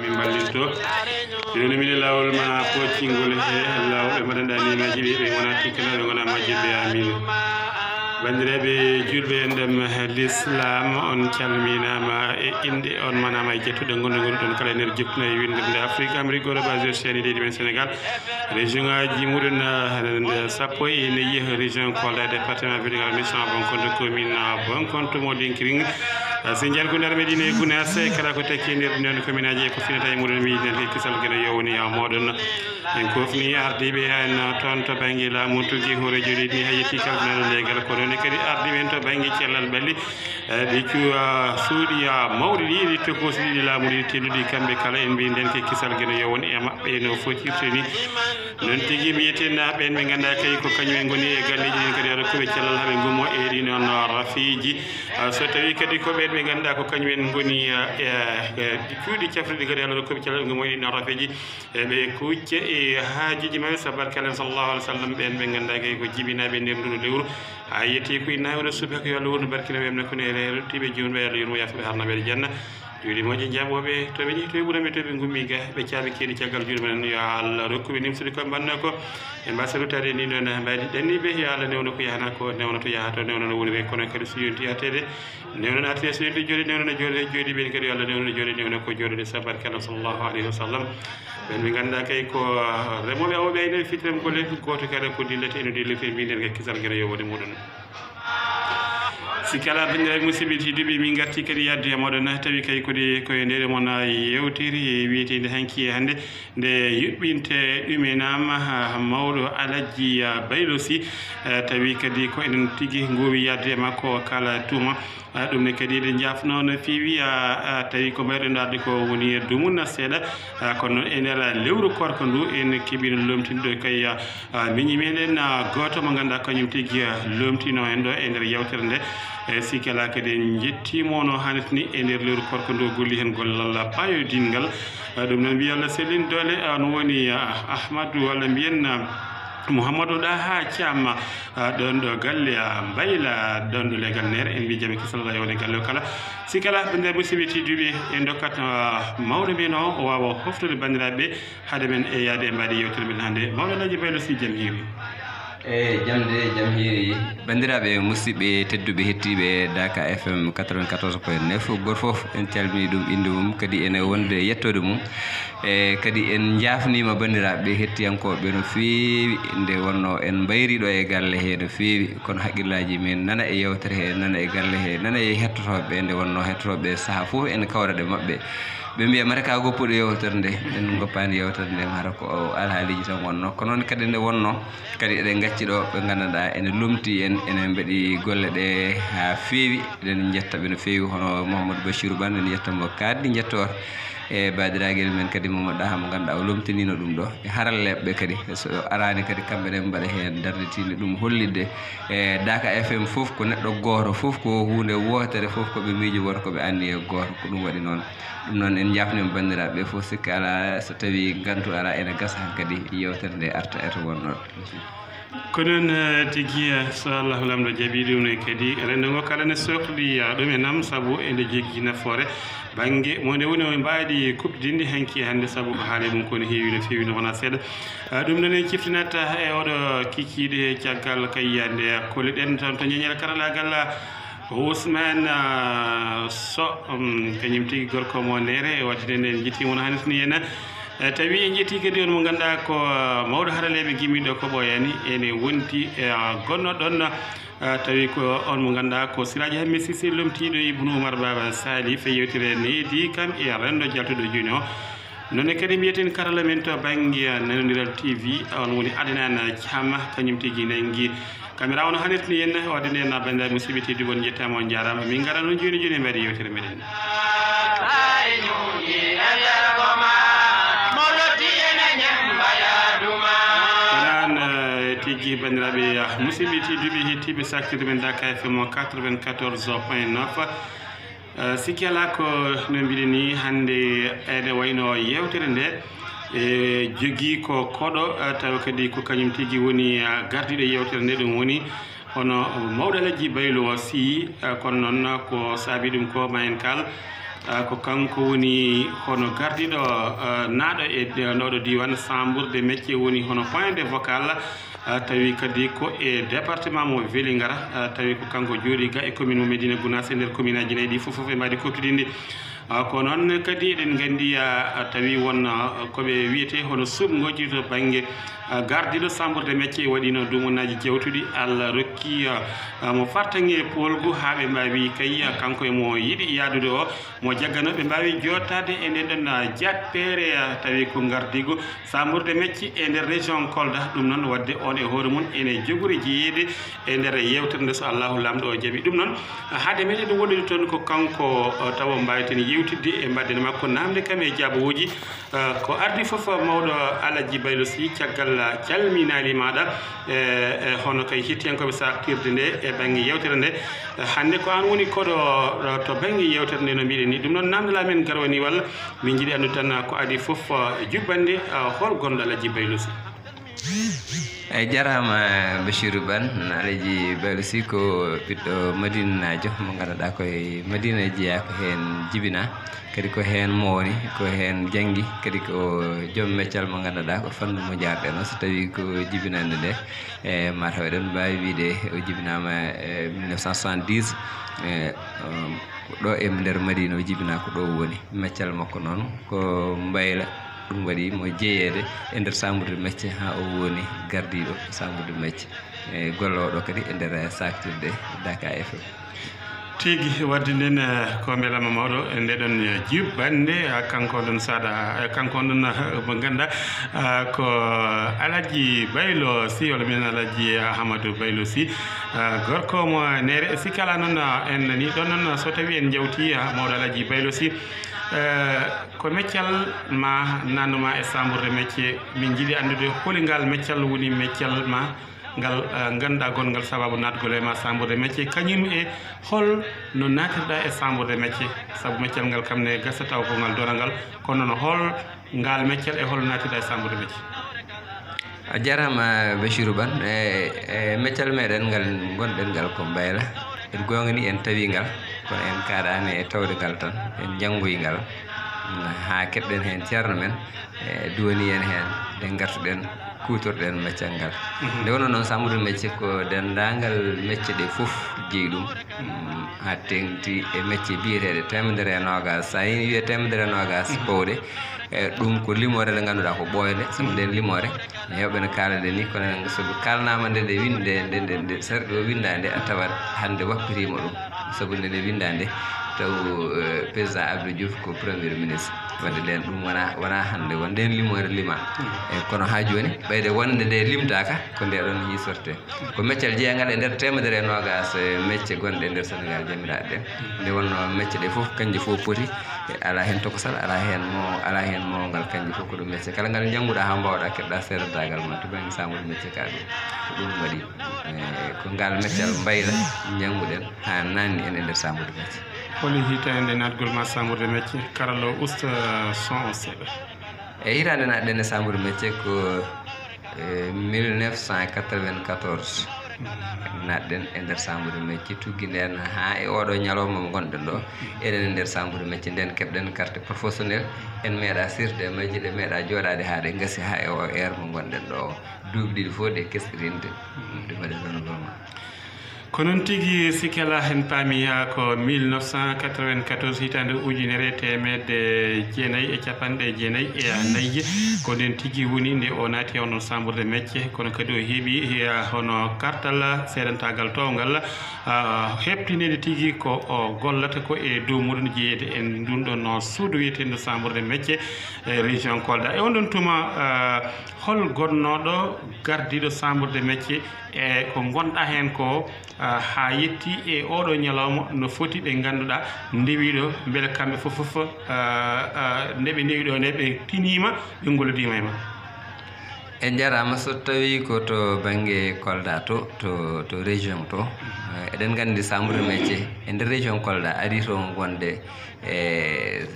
min ballitto ene min lawol ma poccingol he lawol e maɗanɗa nimaji ɓe wona tikkala ɓe gona majjirɓe amin bandiraɓe julɓe ndem l'islam on calminama e inde on manama e jettuɗe gonɗo ɗon kala nder jeptuna e windirde afrique amérique goro basé chaine leydi men sénégal région ngaji muɗum sappo e nayyi région kolda département vénégal mission bonkonto commune bonkonto mo linkiring so jalgo nder medina e gounas e kala ko takki nder non commune aji e ko finata e muɗum wiiden e kisal gene yowni moɗon en kofni ardiɓe hen toon to banggue laamu tugui hoore joɗi ni ha yetti kalfinaɗo leegal ko ɗon kadi ardiɓe hen to banggue cellal balli ɗi cuwa suuɗi mawɗi ɗi ɗi tokosi ɗiɗi laamu ɗi telluɗi kamɓe kala en mbi nden ke kisal gene yowon e mabɓe no fotirte ni non tigui mbiyeten ɓen ɓe ganduɗa kay ko kañumen goni e galleji ɗin kadi aɗa koɓe cellal haaɓe gummo e ɗi noon rafiji so tawi kadi ko ɓen ɓe ganduɗa ko kañumen goni cuuɗi cafriɗi kadi aɗa koɓe cellal ɓe gummo e ɗi noon rafiji ɓe kucca e hajiji mabɓe sabarkalen sallllahu alih w sallam ɓen ɓe ganduɗa kay ko jibinaɓe nder nduno lewru ha yetti ko innawre subaka yo Allah wonno barkina ɓe ko ne ruttiɓe jomum ɓe Allah yurmo yafaɓe harnaɓe janna juuɗe moƴƴe jaɓoɓe to ɓe ƴeewi to ɓe ɓuurami to ɓe gummi ga ɓe caaɓe keedi caggal juuɗe mumen yo Allah rokkuɓe nimsude koɓe mbanno ko ɓe mbasa ruttade ni ɗon mbaydi ɗanniɓe yo Allah newno ko yahana ko newno to yaha to newno no wonire kono kadi so yonti hatede newno no attede so yonti jooɗi newno no jooɗi ɓen kadi yo Allah newno no jooɗi newno ko jooɗode sabarkalla sallllahu alayhi wa sallam ɓen ɓe ganduɗa kay ko remoɓe awoɓe ayno fitrem golle goto kadi ko dillete eno dillete mbiden ka kisal guene yowode muɗum si kala bandiraɓe musidɓe tedduɓe min garti kadi yadde e moɗon tawi kay kodi koye ndere moon yewtiri wiyetede hanki hannde nde yuɓɓinte ɗumenam mawɗo Aladji Baylo Sy tawi kadi ko enen tigui gowi yadde e makko kala tuma ɗum ne kadi eɗen jafno no fewi tawi ko mbayɗon arde ko woni dumuna seeɗa kono e nder lewru korko ndu en keeɓino lomtinɗo kay miñi meɗen goto mo ganduɗa kañum tigui lomtino en ɗo e nder yewtere nde e sikala kadi en jettimo no hanniti ni e nder lewru korko ndu golli hen gollal payodingal ɗum noon mbiya Allah sellin dole no woni Ahmadou walla mbiyen Mouhamadou Daha Thiam ɗon ɗo galle Mbayla ɗon ɗo legal nere en mbi jaami kisal Allah yowne galle o kala si kala ɓe musidɓe tedduɓe en dokkat mawɗo men o wawa hoftude bandiraɓe haade men e yaade e mbaɗi yewtere men hannde mawɗo Aladji Baylo Sy jaam hiiri jamde jam hiiri bandiraɓe musidɓe tedduɓe hettiɓe Daka FM 94.9 goto foof en calmini ɗum inde mum kadi ene wonde yettode mum e kadi en jafnima bandiraɓe hettiyankoɓe no fewi nde wonno en mbayriɗo e galle he no fewi kono haqqillaji men nana e yewtere he nana e galle he nana e hettotoɓe nde wonno hettotoɓe saaha foof en kawraɗe mabɓe ɓe mbiya mata ka goppuɗo yewtere nde en goppani yewtere nde mata ko alhaaliji tan wonno ko noon kadi nde wonno kadi eɗen gacci ɗo ɓe ganduɗa ene lumti en ene mbaɗi golle ɗe ha fewi eɗen jettaɓe no fewi hono Mouhamadou Bachirou Bane en jettamo kaddi jettor e badiraguel men kadi Mamadou Daha mo ganduɗa o lomtinino ɗum ɗo e haralleɓe kadi so arani kadi kamɓe ne mbaɗa hen darditinde ɗum hollidde e Daka FM foof ko neɗɗo goto foof ko hunde wotere foof koɓe miijo woto koɓe anni e goto ko ɗum waɗi noon ɗum noon en jafnima bandiraɓe foof sikki ala so tawi gantu ara ene gasa han kadi yewtere nde arta eto wonno ko noon tigui so Allah lamɗo jaaɓi ɗum ne kadi rendo ngo kala ne sohli ɗumenam saabu ende jogui nafoore banggue mo nde woni o mbaɗi kuɓdinde hanki hannde saabu ko haali ɗum kono heewi no fewi no wona seeɗa ɗum noon en ciftinata e oɗo kikiɗe caggal kayyande kolliɗen tan to ñeñel karallagal Ousmane Sow kañum tigui gorko mo nere wattide nde en jettimo no hannitini henna tawi en jetti kadi on mo ganduɗa ko mawɗo haraleɓe gimmiɗo ko ɓoyani ene wonti gonno ɗon tawi ko on mo ganduɗa ko Siraji Hammet Cissé lomtiɗo Ibnu Oumar Baba Salif yewtire needi kam e rendo jaltuɗo joni o nonne kadi mbiyeten karala men to banggue nanodiral TV on woni Adnan Thiam kañum tigui nangui caméra ono hannitini henna wadde nden bandiraɓe musidɓe tedduɓe on jettama on jarama min gara noon joni joni e mbaɗi yewtere meɗen tigui bandiraɓe musidɓe tedduɓe hettiɓe saktirde men Daka FM 94.9 sikki ala ko no mbiɗen ni hannde ene wayno yewtere nde e jogui ko koɗo taw kadi ko kañum tigui woni gardiɗo yewtere nde ɗum woni hono mawɗo Aladji Baylo Sy kono noon ko saabi ɗum ko ma en kal ko kanko woni hono gardiɗo naaɗo e noɗo diwan sambourde métier woni hono point de vocal tawi kadi ko e département mo Vélingara tawi ko kanko jooɗi ga e commune mo Médina Gounass e nder commune aji nayyi ɗi fof e mbaɗi koftudinde ko noon kadi eɗen gandi tawi won koɓe wiyete hono suɓgoji to banggue gardiɗo sambourde métier waɗino dumunnaji jewtuɗi Allah rokki mo fartangue polgu ha ɓe mbawi kay kanko e mo yiiɗi yadude o mo jaggano ɓe mbawi jottade e nden ɗon jappere tawi ko gardigo sambourde métier e nder région Kolda ɗum noon wadde on e hoore mum ene jogori jeeyede e nder yewtere nde so Allahu lamɗo o jaaɓi ɗum noon haade meɗen ɗum woɗɗude toon ko kanko tawa mbawiten yewtidde e mbaddene makko namde kam e jaaboji ko ardi foof mawɗo Alaji Baylo Sy caggal calminali maɗa e hono kay hettiyankoɓe saktirde nde e banggue yewtere nde hande ko an woni koɗo to banggue yewtere nde no mbiɗen ni ɗum noon namdala men garwani walla min jiiɗi andude tan ko adi foof jubbande hol gonɗo Alaji Baylo Sy. eyyi jarama Bachirou Bane Alaji Baylo Sy ko ɓiɗɗo madinajo mo ganduɗa koye Madina jeeya ko hen jibina kadi ko hen mowoni ko hen janggi kadi ko joom meccal mo ganduɗa ko fannu mo jarɗen o so tawi ko jibinande nde e mataw eɗen mbawi wiide o jibinama 1970 ɗo e nder Madina o jibina ko ɗo woni meccal makko noon ko mbayla ɗum waɗi mo jeeyede e nder sambourde métier ha o woni gardiɗo sambourde métier e golloɗo kadi e nder saktirde Daka FM. tigi wadde nden ko beelama mawɗo e ndeɗon jubbande kanko ɗon saɗa kanko ɗon mo ganduɗa ko Alaji Baylo Sy walla mbiyen Alaji Ahmadou Baylo Sy gorko mo nere sikkala noon en nani ɗon noon so tawi en jawti mawɗo Alaji Baylo Sy ko meccal ma nanduma e sambourde métier min jiiɗi andude holingal meccal woni meccal ma ngal ganduɗa gongal sababu natgol e ma sambourde métier kañum e hol no natirɗa e sambourde métier saabu meccal ngal kam ne gasa taw ko ngal donagal kono noon hol ngal meccal e hol natirɗa e sambourde métier. a jarama Bachirou Bane e meccal meɗen ngal gonɗen ngal ko mbayla en gongani en tawi ngal kono en kaɗani e tawde ngal tan en janggoyi ngal ha keɓɗen hen ceerno men e duwani en hen nde gartuɗen kutorɗen meccal ngal nde wonno noon sambourde métier ko dendagal métier ɗe foof jeeyi ɗum ha tengti e métier biyeteɗe temedere e nogas sa yini wiye temedere e nogas powɗe e ɗum ko limore nde ganduɗa ko ɓoyde sabu nden limore hewɓe no kalade ni kono soɓe kalnama nde ɗe winde nde sarɗi o winda nde a tawat hande wappirima ɗum sabu nde nde winda nde taw président Abdou Diouf ko premier ministre wadde nden ɗum wona hande won nden limore lima e kono ha joni ɓeyde wonde nde limtaka ko nde ɗon yisorte ko meccal jeeyagal e nder temedere e nogas métier gonɗe e nder Sénégal jamiɗaɗe ɗen nde wonno métier ɗe foof kanƴe fof poti ala hen tokosal ala hen mawgal kanƴe fof ko ɗum métier kala ngal jangguɗa ha mbawɗa keɓɗa seedantagal ma to banggue sambourde métier ka ɗum ko ɗum waɗi ko ngal meccal mbayla jangguɗen ha nanni en e nder sambourde métier. holi hitande natgol ma sambourde métier karalo usta son o seeɗa e hitande natɗen e sambourde métier ko 1994 natɗen e nder sambourde métier tugui nden ha e oɗo ñalawma mo gonɗen ɗo eɗen e nder sambourde métier nden keɓɗen carte professionnel en meeɗa sirde e majji ɗe meeɗa joɗade ha ɗe gasi ha e o heure mo gonɗen ɗo duuɓi ɗiɗi fof ɗe kesɗirinde ɗe waɗi renouvellement. ko noon tigui sikela hen paami ko 1994 hitande ujunere temedde jeenayyi e capanɗe jeenayyi e nayyi ko nden tigui woni nde o naati onon sambourde métier kono kadi o heeɓi hono kartal seedantagal towgal heɓtinede tigui ko o gollata ko e dow muɗum jeeyede en ɗum ɗon suudu wiyetendo sambourde métier e région Kolda e on ɗon tuma hol gonnoɗo gardiɗo sambourde métier e ko gonɗa hen ko ha yetti e oɗo ñalawma no foti ɓe ganduɗa ndewiɗo beele kamɓe fof ndeɓe ndewiɗo nde ɓe tinima ɓe gollodima e ma. en jarama so tawi ko to banggue Kolda to région to eɗen gandi sambourde métier e nder région Kolda ari to gonde e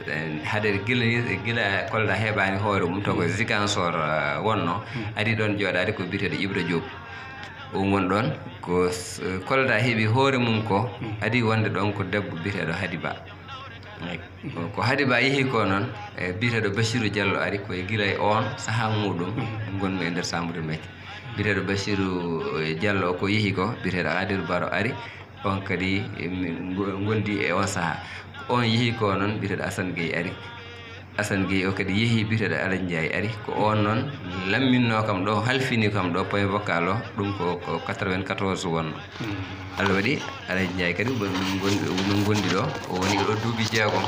haade gila Kolda heɓani hoore mum to ko Ziguinchor wonno ari ɗon joɗade ko biteɗo Ibra Diop o won ɗon ko Kolda heeɓi hoore mum ko adi wonde ɗon ko debbo biteɗo Hady Ba ko hadi ba yehi ko noon e biteɗo Bassirou Diallo ari koye gila e on saha muɗum gonmi e nder chambre métier biteɗo Bassirou Diallo ko yehi ko biteɗo Adil Baro ari on kadi gondi e on saha on yehi ko noon biteɗo Assane Gueye ari Assane Gueye o kadi yehi biteɗo Alaji Ndiaye ari ko on noon lamminno kam ɗo halfini kam ɗo point vocal o ɗum ko 94 wonno Allah waɗi Alaji Ndiaye kadi min gondi ɗo o woni ɗo duuɓi jeegom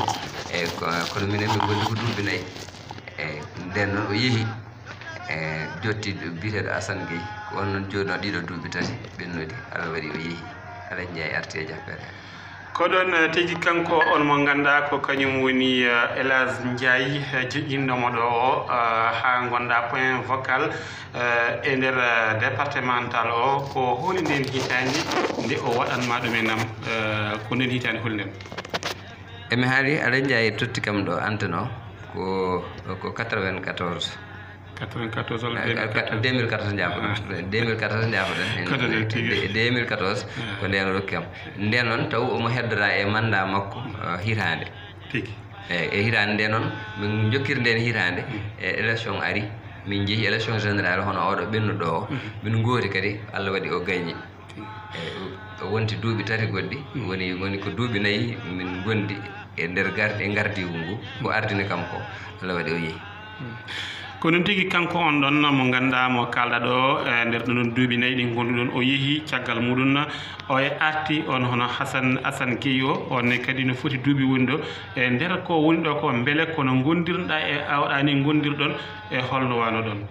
e kono minen min gondi ko duuɓi nayyi e nden noon o yeehi e jotti biteɗo Assane Gueye ko on noon joni ɗiɗo duuɓi tati ɓennodi Allah waɗi o yeehi Alaji Ndiaye arti e jappere ko ɗon tigi kanko on mo ganduɗa ko kañum woni Elage Ndiaye joƴƴinnomo ɗo o ha gonɗa point vocal e nder départemental o ko holi nden hitande nde o waɗanma ɗum e nam ko nden hitande holnden emi haali Alaji Ndiaye totti kam ɗo antenne o ko 94 2014 jafoɗen 2014 ko nden rokki kam nden noon taw omo heddora e mandat makko hitande e hitande nde noon min jokkirnden hitande e élection ari min jeehi élection générale hono oɗo ɓennuɗo o min gooti kadi Allah waɗi o gagni o wonti duuɓi tati goɗɗi woni ko duuɓi nayyi min gondi e nder gardigu ngu ko ardini kam ko Allah waɗi o yeehi ko noon tigi kanko on ɗon mo ganduɗa mo kalɗa ɗo e nder ɗonon duuɓi nayyi ɗi gonduɗon o yeehi caggal muɗum o e arti on hono Assane Gueye o onne kadi no foti duuɓi woni ɗo e nder ko woni ɗo ko beele kono gondirɗa e awɗani gondirɗon e holno wano ɗon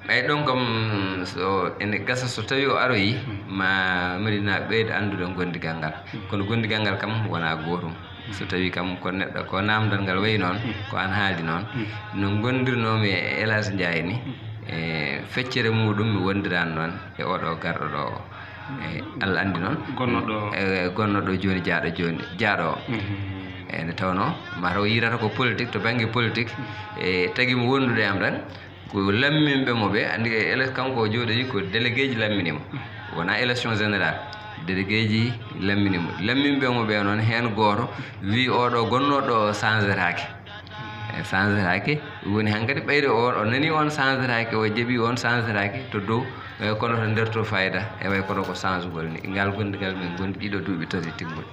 eyyi ɗon kam so ene gasa so tawi o aroyi ma Médina ɓeyda andude gondigal ngal kono gondigal ngal kam wona gotum so tawi kam ko neɗɗo ko namdal ngal wayi noon ko an haaldi noon no gondirnomi e Elage Ndiaye ni e feccere muɗum mi wondirani noon e oɗo garɗo ɗo o e Allah andi noon gonnoɗo joni jaaɗo o e nde tawno mataw yirata ko politique to banggue politique e tagui mo wondude am tan ko lamminɓe mo ɓe andi kanko o jooɗoyi ko délégué ji lamminimo wona élection générale délégué ji lamminimo lamminɓe mo ɓe noon hen goto wi oɗo gonnoɗo changeraki changeraki woni hankkadi ɓeyde o nani on changeraki o jaaɓi on changeraki to dow kono to nder to fayida e way kono ko changegol ni ngal gondigal min gondi ɗiɗo duuɓi tati tingol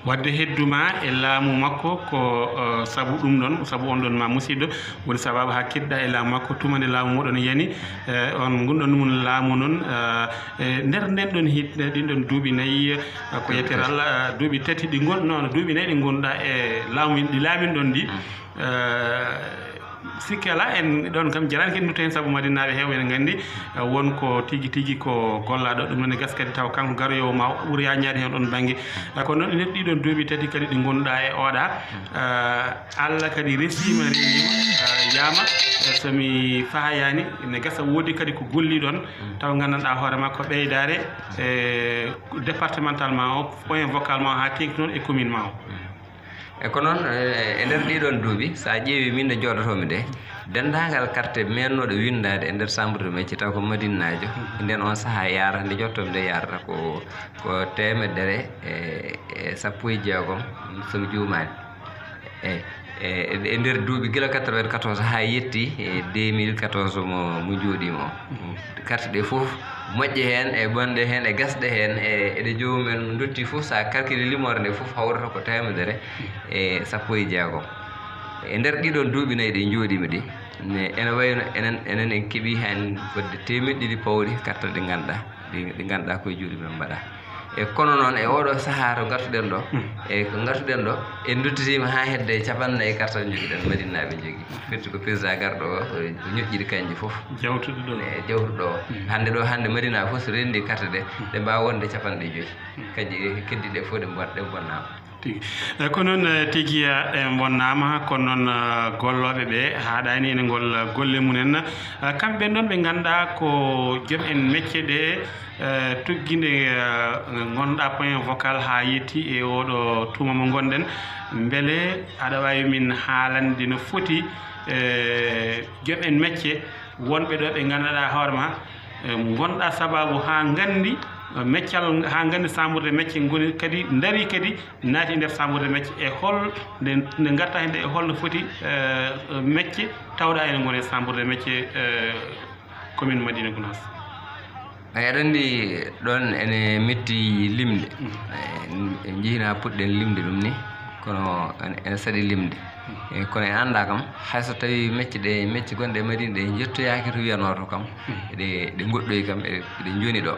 wadde hedduma e laamu makko ko saabu ɗum ɗon saabu on ɗon ma musidɗo woni sababu ha kedda e laamu makko tumande laamu moɗon yani on gonɗon ɗum laamu noon nder nden ɗon ɗin ɗon duuɓi nayyi ko yetteral duuɓi tati ɗi gonno duuɓi nayyi ɗi gonɗa e laamu ɗi laamin ɗon ɗi sikkela en ɗon kam jarani kadi dutto hen saabu Madinaɓe heew ene gandi wonko tigui ko gollaɗo ɗum none gas kadi taw kanko garoyowo ma ɓuuri yañade hen ɗon banggue kono noon enen ɗiɗon duuɓi tati kadi ɗi gonɗa e oɗa Allah kadi resima renima yama somi fayani ne gasa woodi kadi ko golli ɗon taw gandanɗa hoorema ko ɓeydare e départemental ma o point vocal ma o ha tengti noon e commune ma o e ko noon e nder ɗiɗon duuɓi sa ƴeewi min nde jooɗotomi de dendagal carte mennoɗo windade e nder chambre de métier taw ko madinajo nden on saaha yara nde jottomi nde yarata ko temedere e sappo e jeegom somi juumani e nder duuɓi gila 94 ha yetti e 2014 mo jooɗima o carte ɗe fof moƴƴe hen e bonɗe hen e gasɗe hen eɗe joomumen dotti fof sa calcule limore nde fof hawrata ko temedere e sappo e jeegom e nder ɗiɗon duuɓi nayyi ɗe jooɗimi ɗi ene wayno enen en keeɓi hen fodde 100 pawɗi carte ɗe ganduɗa koye juuɗe men mbaɗa e kono noon e oɗo saaha to gartuɗen ɗo e ko gartuɗen ɗo en duttitima ha hedde 40 carte joguiɗen Madinaɓe jogui firti ko président garɗo o ñoƴƴiɗi kanƴi foof jawtuɗo ɗo e jawtuɗo o hande Madina fof so rendi carte ɗe mbawa wonde 50 kadi keddiɗe fof ɗe bonnama ko noon tigui ɗe bonnama kono noon golloɓe ɓe haɗani ene gol golle mumen kamɓe ɗon ɓe ganduɗa ko joom en métier ɗe tugguide gonɗa point vocal ha yetti e oɗo tuma mo gonɗen beele aɗa wawi min haalande no foti joom en métier wonɓe ɗo ɓe ganduɗa hoorema gonɗa sababu ha gandi meccal ha gandi samburde mecce goni kadi dari kadi naati nder samburde mecce e hol nde garta hende e holno foti mecce tawɗa ene gone samburde mecce commune Madina Gounass. aɗa andi ɗon ene metti limde jihina puɗɗen limde ɗum ni kono ene saɗi limde kono e anda kam hayso tawi mecce gonɗe Madina ɗe jettoyaki to wiyanoto kam ɗe goɗɗoyi kam ɗe joni ɗo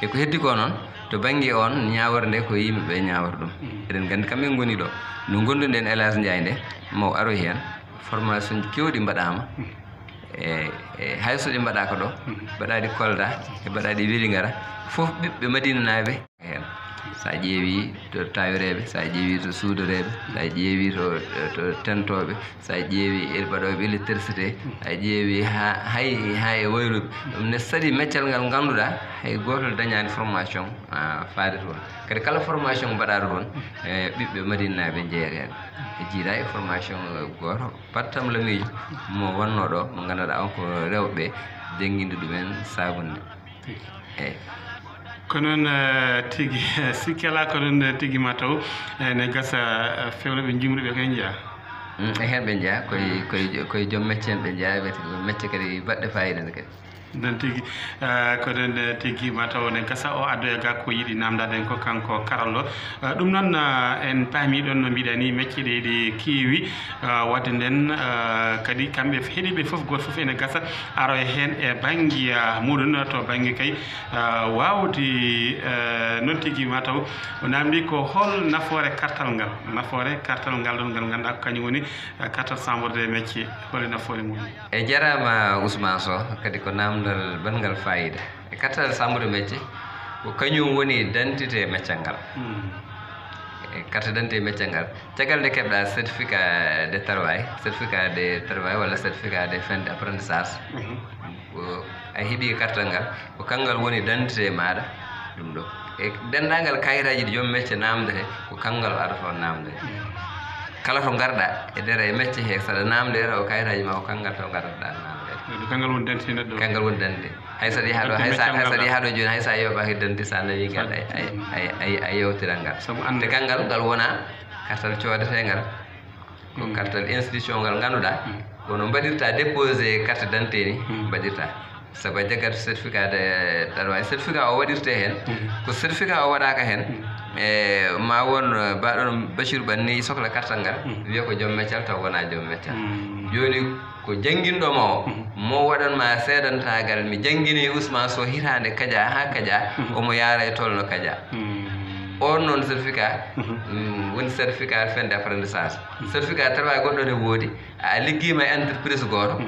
e ko heddi ko noon to banggue on ñawore nde ko yimɓeɓe ñawata ɗum eɗen gandi kamɓe goni ɗo no gonduɗen Elhadji Ndiaye nde maw aroy hen formation ji kewɗi mbaɗama e hayso ɗi mbaɗaka ɗo mbaɗaɗi Kolda e mbaɗaɗi Vélingara fof ɓiɓɓe Madina naɓe hen sa ƴeewi to tawireɓe sa ƴeewi to suudoreɓe sa ƴeewi to tentoɓe sa ƴeewi e mbaɗoɓe électricité sa ƴeewi ha e wayruɓe ɗum ne saɗi meccal ngal ganduɗa hay goto dañani formation faade toon kadi kala formation mbaɗaɗo toon ɓiɓɓe Madina naɓe jeeyata hen e jiiɗa e formation goto battam lamijo mo wonno ɗo mo ganduɗa on ko rewɓe jangguinde ɗumen sabunde eyyi ko noon tigi sikkela ko noon tigi mataw ne gasa fewnoɓe jumriɓe koye jeeya e hen ɓe jeeya koye joom métier en ɓe jeeya wiyete métier kadi baɗɗe fayida nde kadi non tigi ko non tigi mataw ne gasa o addoya ga ko yiiɗi namdaden ko kanko karallo ɗum noon en paami ɗon no mbiɗa ni métier ɗe keewi wadde nden kadi kamɓe heeɗiɓe fof goto fof ene gasa aro e hen e banggue muɗum to banggue kay wawde noon tigui mataw o namdi ko hol nafoore kartal ngal ɗon ngal ganduɗa ko kañum woni kartal chambre métier hole nafoore muɗum e jarama Ousmane Sow kadi ko namdal bangal fayida e kartal chambre métier ko kañum woni identité métier ngal carte d'identité métier ngal caggal nde keɓɗa certificat de travail walla certificat de fin d' apprentissage a heeɓi kartal ngal ko kangal woni identité maɗa ɗum ɗo e dendagal kayitaji ɗi joom métier namdete ko kangal aɗa toon namdete kala to garɗa e nder e métier he saɗa namde taw kayitaji ma ko kangal taw garɗaɗa namde kangal woni identité neɗɗo kangal woni identité hay saɗa yaha ɗo hay saɗa yaha ɗo joni hay sa yoɓaki identité sa nawi gal a yewtiral ngal te kangal ngal wona kartal codetegal ko kartal institution ngal ganduɗa kono mbaɗirta déposé carte d'identité ni mbaɗirta sabu a jaggat certificat de travail certificat o waɗirte hen ko certificat o waɗaka hen e ma won baɗon Bachir Banni sohla kartal ngal wiya ko joom métier taw wona joom métier joni ko jangguinɗoma o mo waɗanma seedantagal mi jangguini Ousmane Sow hitande Kadia ha Kadia omo yaara e tolno Kadia on noon certificat woni certificat fin d' apprentissage certificat travail goɗɗo ne woodi a ligguima e entreprise goto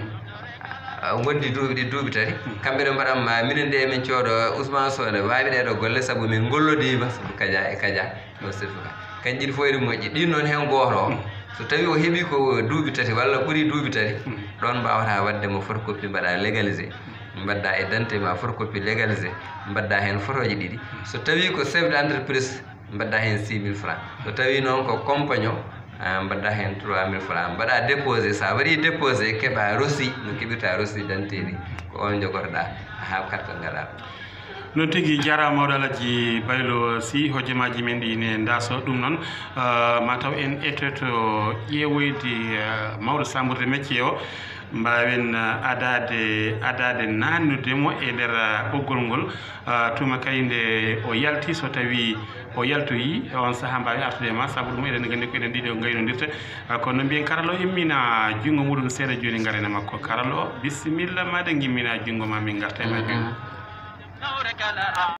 gondi duuɓi tati kamɓe ɗo mbaɗanma minen de min cooɗo Ousmane Sow ne wawi ɗeɗo golle saabu min gollodima Kadia e Kadia ɗo certificat kanƴi fof eɗi moƴƴi ɗin noon hen goto o so tawi o heeɓi ko duuɓi tati walla ɓuuri duuɓi tati ɗon mbawata wadde mo photocopie mbaɗa légalisé mbadda identité ma photocopie légalisé mbadda hen photoji ɗiɗi so tawi ko chef d' entreprise mbadda hen 6000 francs so tawi noon ko compagnon mbadda hen 3000 francs mbaɗa déposé sa waɗi déposé keeɓa reçu no keɓirta reçu d'identité ni ko on jogotoɗa ha kartal ngaɗa noon tigui jarama mawɗo Alaji Baylo Sy hojamaji men ɗi ne daso ɗum noon mataw en ettoto ƴeewoyde mawɗo chambre de métier o mbawen adade nannudemo e nder ɓoggol ngol tuma kay nde o yalti so tawi o yaltoyi on saaha mbawi artude ma saabu ɗum eɗen gandi ko eɗen ɗiɗo gaynodirta kono mbiyen karalo immina jungo muɗum seeɗa joni garene makko karalo bisimilla maɗe gimmina jungo ma min garta e ma